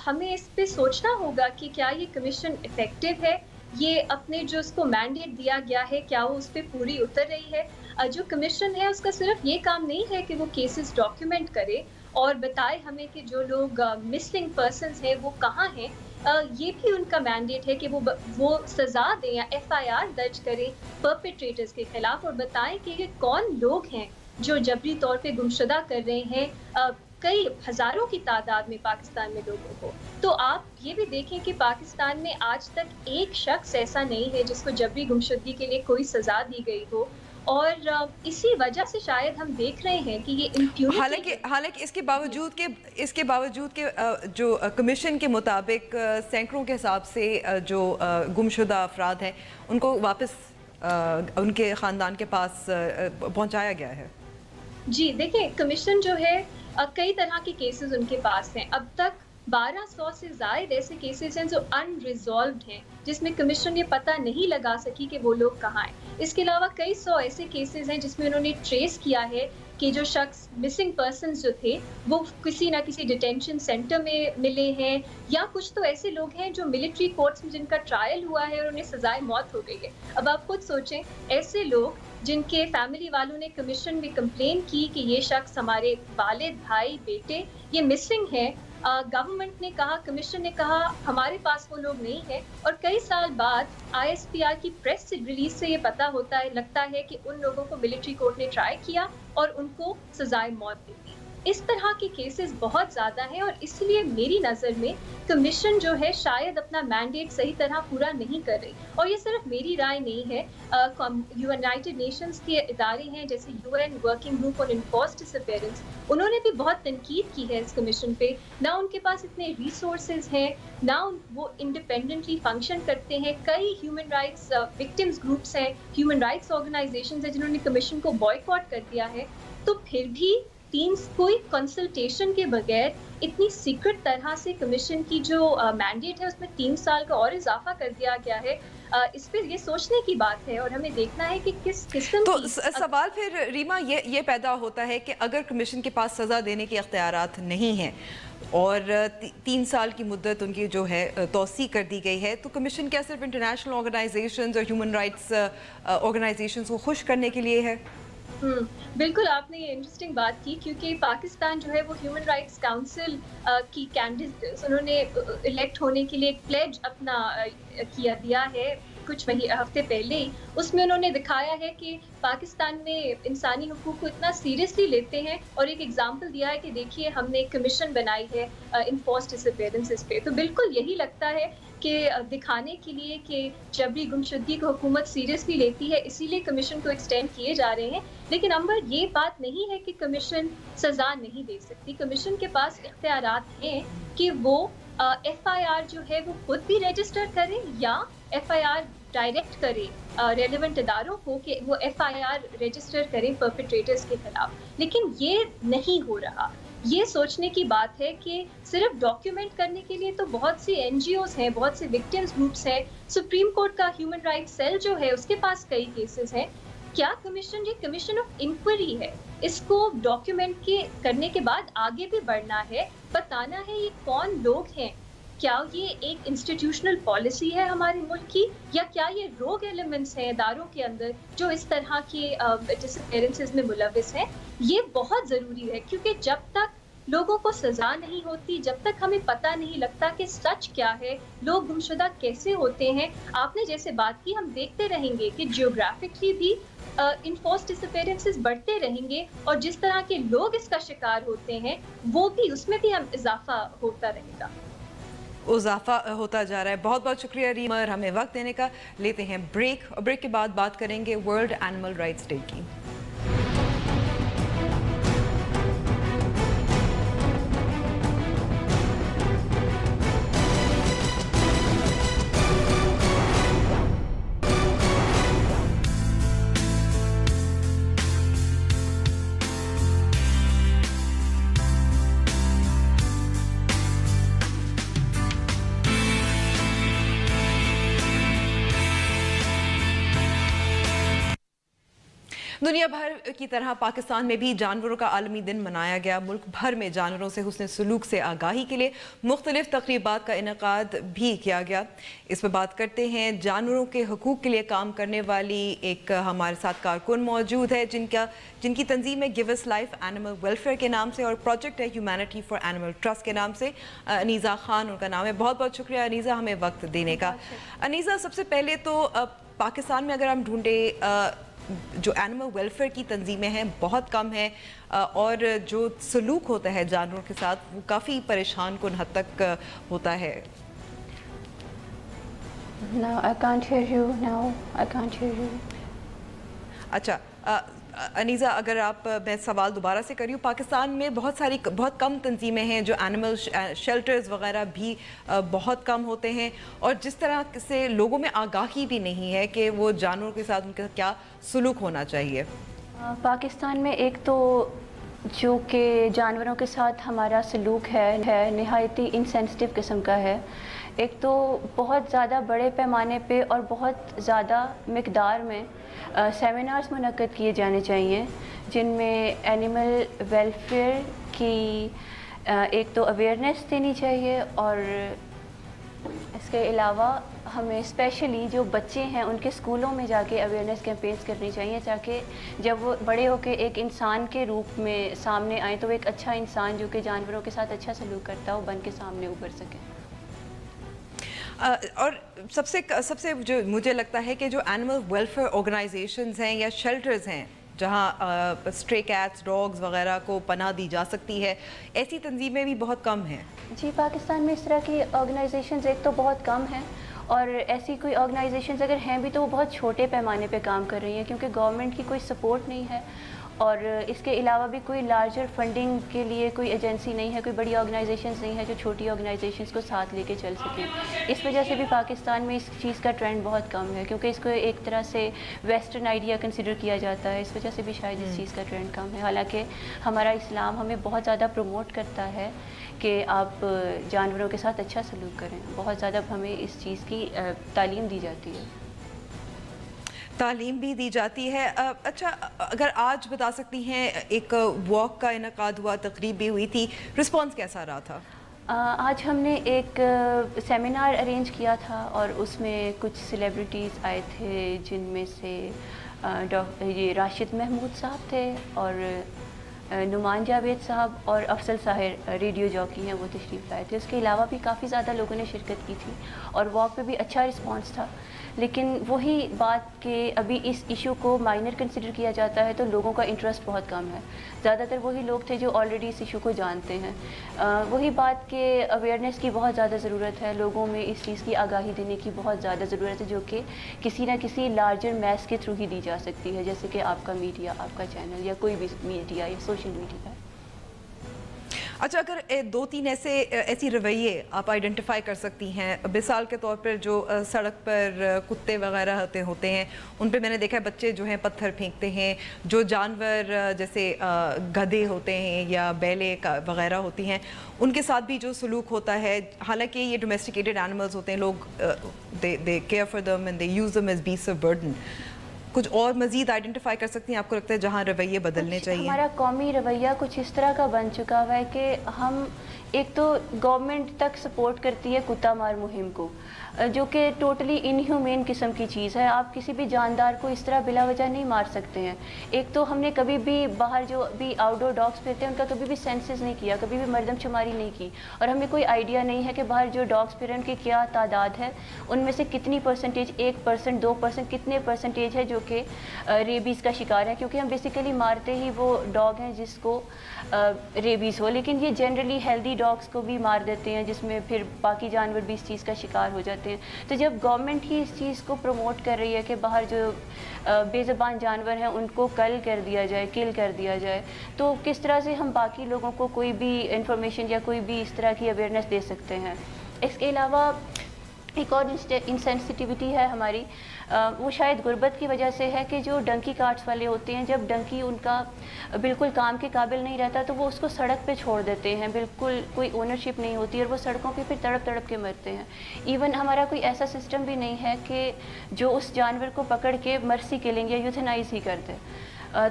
ہمیں اس پہ سوچنا ہوگا کہ کیا یہ کمیشن افیکٹو ہے، یہ اپنے جو اس کو مینڈیٹ دیا گیا ہے کیا وہ اس پہ پوری اتر رہی ہے۔ جو کمیشن ہے اس کا صرف یہ کام نہیں ہے کہ وہ کیسز ڈاکیومنٹ کرے اور بتائے ہمیں کہ جو لوگ مسنگ پرسنز ہیں وہ کہاں ہیں، یہ بھی ان کا مینڈیٹ ہے کہ وہ سزا دیں یا FIR درج کریں پرپیٹریٹرز کے خلاف، اور بتائیں کہ یہ کون لوگ ہیں जो जबरी तौर पे गुमशुदा कर रहे हैं कई हज़ारों की तादाद में पाकिस्तान में लोगों को। तो आप ये भी देखें कि पाकिस्तान में आज तक एक शख्स ऐसा नहीं है जिसको जबरी गुमशुदगी के लिए कोई सज़ा दी गई हो, और इसी वजह से शायद हम देख रहे हैं कि ये इम्प्यूनिटी, हालांकि इसके बावजूद के जो कमीशन के मुताबिक सैकड़ों के हिसाब से जो गुमशुदा अफराद हैं उनको वापस उनके ख़ानदान के पास पहुंचाया गया है। जी देखिए, कमीशन जो है कई तरह के केसेस उनके पास हैं। अब तक 1200 से ज़ायद ऐसे केसेस हैं जो अनरिजॉल्व्ड हैं, जिसमें कमीशन ये पता नहीं लगा सकी कि वो लोग कहाँ हैं। इसके अलावा कई सौ ऐसे केसेस हैं जिसमें उन्होंने ट्रेस किया है कि जो शख्स मिसिंग पर्सन्स जो थे वो किसी ना किसी डिटेंशन सेंटर में मिले हैं, या कुछ तो ऐसे लोग हैं जो मिलिट्री कोर्ट्स में जिनका ट्रायल हुआ है और उन्हें सजाए मौत हो गई है। अब आप खुद सोचें, ऐसे लोग जिनके फैमिली वालों ने कमीशन में कंप्लेन की कि ये शख्स हमारे वालिद, भाई, बेटे ये मिसिंग है, गवर्नमेंट ने कहा, कमीशन ने कहा हमारे पास वो लोग नहीं है, और कई साल बाद ISPR की प्रेस रिलीज से ये पता होता है, लगता है कि उन लोगों को मिलिट्री कोर्ट ने ट्राई किया और उनको सजाए मौत दी थी। इस तरह के केसेस बहुत ज़्यादा हैं, और इसलिए मेरी नज़र में कमीशन जो है शायद अपना मैंडेट सही तरह पूरा नहीं कर रही। और ये सिर्फ मेरी राय नहीं है, यूनाइटेड नेशंस के इदारे हैं जैसे UN working group on enforced disappearance, उन्होंने भी बहुत तनकीद की है इस कमीशन पे। ना उनके पास इतने रिसोर्सेज हैं, ना वो इंडिपेंडेंटली फंक्शन करते हैं। कई ह्यूमन राइट्स विक्टिम्स ग्रुप्स हैं, ह्यूमन राइट्स ऑर्गेनाइजेशंस हैं जिन्होंने कमीशन को बॉयकॉट कर दिया है। तो फिर भी कोई कंसल्टेशन के बगैर इतनी सीक्रेट तरह से कमीशन की जो मैंडेट है उसमें 3 साल का और इजाफा कर दिया गया है। इस पर ये सोचने की बात है, और हमें देखना है कि किस किस्म तो की सवाल फिर रीमा ये पैदा होता है कि अगर कमीशन के पास सज़ा देने के इख्तियारात नहीं हैं और 3 साल की मुद्दत उनकी जो है तौसी कर दी गई है, तो कमीशन क्या सिर्फ इंटरनेशनल ऑर्गेनाइजेशंस और ह्यूमन राइट्स ऑर्गेनाइजेशंस को खुश करने के लिए है? बिल्कुल, आपने ये इंटरेस्टिंग बात की, क्योंकि पाकिस्तान जो है वो ह्यूमन राइट्स काउंसिल की कैंडिडेट्स, उन्होंने इलेक्ट होने के लिए एक प्लेज अपना दिया है कुछ हफ्ते पहले ही। उसमें उन्होंने दिखाया है कि पाकिस्तान में इंसानी हुकूक को इतना सीरियसली लेते हैं, और एक एग्जांपल दिया है कि देखिए हमने एक कमीशन बनाई है इन्फोर्स्ड डिसअपीयरेंसेस पे। तो बिल्कुल यही लगता है कि दिखाने के लिए कि जबरी गुमशुदगी को हुकूमत सीरियसली लेती है, इसीलिए कमीशन को एक्सटेंड किए जा रहे हैं। लेकिन अंबर, ये बात नहीं है कि कमीशन सज़ा नहीं दे सकती। कमीशन के पास इख्तियारात हैं कि वो FIR जो है वो खुद भी रजिस्टर करे, या FIR डायरेक्ट करे रेलेवेंट इदारों को कि वो FIR रजिस्टर करें परपेट्रेटर्स के खिलाफ। लेकिन ये नहीं हो रहा। ये सोचने की बात है कि सिर्फ डॉक्यूमेंट करने के लिए तो बहुत सी NGOs हैं, बहुत से विक्टिम्स ग्रुप्स हैं। सुप्रीम कोर्ट का ह्यूमन राइट्स सेल जो है उसके पास कई केसेस हैं। क्या कमीशन, ये कमीशन ऑफ इंक्वायरी है, इसको डॉक्यूमेंट के करने के बाद आगे भी बढ़ना है, बताना है ये कौन लोग हैं, क्या ये एक इंस्टीट्यूशनल पॉलिसी है हमारे मुल्क की, या क्या ये रोग एलिमेंट्स हैं इदारों के अंदर जो इस तरह के डिसअपीयरेंसेस में मुलविस हैं। ये बहुत ज़रूरी है, क्योंकि जब तक लोगों को सज़ा नहीं होती, जब तक हमें पता नहीं लगता कि सच क्या है, लोग गुमशुदा कैसे होते हैं, आपने जैसे बात की, हम देखते रहेंगे कि जियोग्राफिकली भी इन्फोर्स्ड डिसअपीयरेंसेस बढ़ते रहेंगे, और जिस तरह के लोग इसका शिकार होते हैं वो भी, उसमें भी हम इजाफा होता रहेगा, इजाफा होता जा रहा है। बहुत बहुत शुक्रिया रीमा, हमें वक्त देने का। लेते हैं ब्रेक, और ब्रेक के बाद बात करेंगे वर्ल्ड एनिमल राइट्स डे की। दुनिया भर की तरह पाकिस्तान में भी जानवरों का आलमी दिन मनाया गया। मुल्क भर में जानवरों से हुस्न सलूक से आगाही के लिए मुख्तलिफ तकरीबात का इनेकाद भी किया गया। इस पर बात करते हैं, जानवरों के हकूक़ के लिए काम करने वाली एक हमारे साथ कारकुन मौजूद है जिनकी तंजीम है give us life animal welfare के नाम से, और प्रोजेक्ट है ह्यूमैनिटी फॉर एनिमल ट्रस्ट के नाम से। अनीज़ा खान उनका नाम है। बहुत बहुत शुक्रिया अनीज़ा हमें वक्त देने का। अनीज़ा, सबसे पहले तो पाकिस्तान में अगर हम ढूंढे जो एनिमल वेलफेयर की तंजीमें हैं बहुत कम हैं और जो सलूक होता है जानवरों के साथ वो काफ़ी परेशान कुन हद तक होता है। No, I can't hear you. No, I can't hear you. अच्छा अनीज़ा, अगर आप मैं सवाल दोबारा से करी हूँ, पाकिस्तान में बहुत कम तंजीमें हैं जो एनिमल शेल्टर्स वगैरह भी बहुत कम होते हैं और जिस तरह से लोगों में आगाही भी नहीं है कि वो जानवरों के साथ उनका क्या सलूक होना चाहिए। पाकिस्तान में एक तो जो कि जानवरों के साथ हमारा सलूक है निहायती इनसेंसिटिव किस्म का है। एक तो बहुत ज़्यादा बड़े पैमाने पे और बहुत ज़्यादा मिकदार में सेमिनार्स मुनक्कद किए जाने चाहिए जिनमें एनिमल वेलफेयर की एक तो अवेयरनेस देनी चाहिए और इसके अलावा हमें स्पेशली जो बच्चे हैं उनके स्कूलों में जाके अवेयरनेस कैंपेन्स करनी चाहिए ताकि जब वो बड़े होकर एक इंसान के रूप में सामने आए तो वो एक अच्छा इंसान जो कि जानवरों के साथ अच्छा सलूक करता हो बन के सामने उभर सके। और सबसे जो मुझे लगता है कि जो एनिमल वेलफेयर ऑर्गेनाइजेशंस हैं या शेल्टर्स हैं जहाँ स्ट्रे कैट्स डॉग्स वगैरह को पनाह दी जा सकती है, ऐसी तंजीमें भी बहुत कम हैं। जी, पाकिस्तान में इस तरह की ऑर्गेनाइजेशंस एक तो बहुत कम हैं और ऐसी कोई ऑर्गेनाइजेशंस अगर हैं भी तो वो बहुत छोटे पैमाने पे काम कर रही हैं क्योंकि गवर्नमेंट की कोई सपोर्ट नहीं है और इसके अलावा भी कोई लार्जर फंडिंग के लिए कोई एजेंसी नहीं है, कोई बड़ी ऑर्गेनाइजेशंस नहीं है जो छोटी ऑर्गेनाइजेशंस को साथ लेके चल सकें। इस वजह से भी पाकिस्तान में इस चीज़ का ट्रेंड बहुत कम है क्योंकि इसको एक तरह से वेस्टर्न आइडिया कंसिडर किया जाता है, इस वजह से भी शायद इस चीज़ का ट्रेंड कम है। हालांकि हमारा इस्लाम हमें बहुत ज़्यादा प्रमोट करता है कि आप जानवरों के साथ अच्छा सलूक करें, बहुत ज़्यादा हमें इस चीज़ की तालीम दी जाती है। तालीम भी दी जाती है। अच्छा, अगर आज बता सकती हैं एक वॉक का इनकाद हुआ, तकरीब भी हुई थी, रिस्पॉन्स कैसा रहा था? आज हमने एक सेमिनार अरेंज किया था और उसमें कुछ सेलिब्रिटीज़ आए थे जिनमें से ये राशिद महमूद साहब थे और नुमान जावेद साहब और अफसल साहिर रेडियो जॉकी हैं, वो तशरीफ़ लाए थे। उसके अलावा भी काफ़ी ज़्यादा लोगों ने शिरकत की थी और वॉक पे भी अच्छा रिस्पांस था। लेकिन वही बात कि अभी इस इशू को माइनर कंसिडर किया जाता है तो लोगों का इंटरेस्ट बहुत कम है। ज़्यादातर वही लोग थे जो ऑलरेडी इस इशू को जानते हैं। वही बात कि अवेयरनेस की बहुत ज़्यादा ज़रूरत है, लोगों में इस चीज़ की आगाही देने की बहुत ज़्यादा ज़रूरत है जो कि किसी न किसी लार्जर मैस के थ्रू ही दी जा सकती है, जैसे कि आपका मीडिया, आपका चैनल या कोई भी मीडिया या सोशल मीडिया। अच्छा, अगर दो तीन ऐसी रवैये आप आइडेंटिफाई कर सकती हैं, मिसाल के तौर पर जो सड़क पर कुत्ते वगैरह होते हैं उन पे मैंने देखा है बच्चे जो हैं पत्थर फेंकते हैं, जो जानवर जैसे गधे होते हैं या बैले वगैरह होती हैं उनके साथ भी जो सलूक होता है, हालांकि ये डोमेस्टिकेटेड एनिमल्स होते हैं, लोग they care for them and they use them as beast of burden, कुछ और मज़ीद आइडेंटिफाई कर सकती हैं आपको लगता है जहाँ रवैये बदलने चाहिए? हमारा कौमी रवैया कुछ इस तरह का बन चुका हुआ है कि हम एक तो गवर्नमेंट तक सपोर्ट करती है कुत्ता मार मुहिम को, जो कि टोटली इनह्यूमेन किस्म की चीज़ है। आप किसी भी जानदार को इस तरह बिला वजह नहीं मार सकते हैं। एक तो हमने कभी भी बाहर जो भी आउटडोर डॉग्स फिरते हैं उनका कभी भी सेंसस नहीं किया, कभी भी मर्दमशुमारी नहीं की और हमें कोई आइडिया नहीं है कि बाहर जो डॉग्स फिर उनकी क्या तादाद है, उनमें से कितनी परसेंटेज 1%, 2%, कितने परसेंटेज है जो कि रेबीज़ का शिकार है, क्योंकि हम बेसिकली मारते ही वो डॉग हैं जिसको रेबीज़ हो, लेकिन ये जनरली हेल्दी डॉग्स को भी मार देते हैं जिसमें फिर बाकी जानवर भी इस चीज़ का शिकार हो जाते हैं। तो जब गवर्नमेंट ही इस चीज़ को प्रमोट कर रही है कि बाहर जो बेज़बान जानवर हैं उनको किल कर दिया जाए, तो किस तरह से हम बाकी लोगों को कोई भी इंफॉर्मेशन या कोई भी इस तरह की अवेयरनेस दे सकते हैं। इसके अलावा एक और इंसेंसिटिविटी है हमारी, वो शायद गुर्बत की वजह से है कि जो डंकी कार्ट्स वाले होते हैं, जब डंकी उनका बिल्कुल काम के काबिल नहीं रहता तो वो उसको सड़क पे छोड़ देते हैं, बिल्कुल कोई ओनरशिप नहीं होती और वो सड़कों पे फिर तड़प तड़प के मरते हैं। इवन हमारा कोई ऐसा सिस्टम भी नहीं है कि जो उस जानवर को पकड़ के मर्सी किलिंग या यूथेनाइज ही कर दे।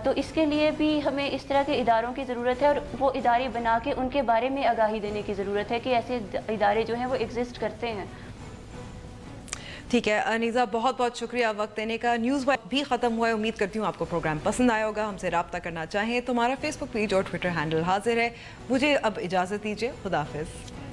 तो इसके लिए भी हमें इस तरह के इदारों की ज़रूरत है और वो इदारे बना के उनके बारे में आगाही देने की ज़रूरत है कि ऐसे इदारे जो हैं वो एग्जिस्ट करते हैं। ठीक है अनीज़ा, बहुत बहुत शुक्रिया वक्त देने का। न्यूज़ वाइज भी ख़त्म हुआ है, उम्मीद करती हूँ आपको प्रोग्राम पसंद आया होगा। हमसे रब्ता करना चाहें तो हमारा फेसबुक पेज और ट्विटर हैंडल हाजिर है। मुझे अब इजाज़त दीजिए, खुदा हाफिज़।